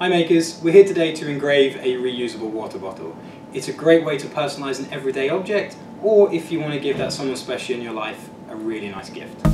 Hi makers, we're here today to engrave a reusable water bottle. It's a great way to personalise an everyday object, or if you want to give that someone special in your life a really nice gift.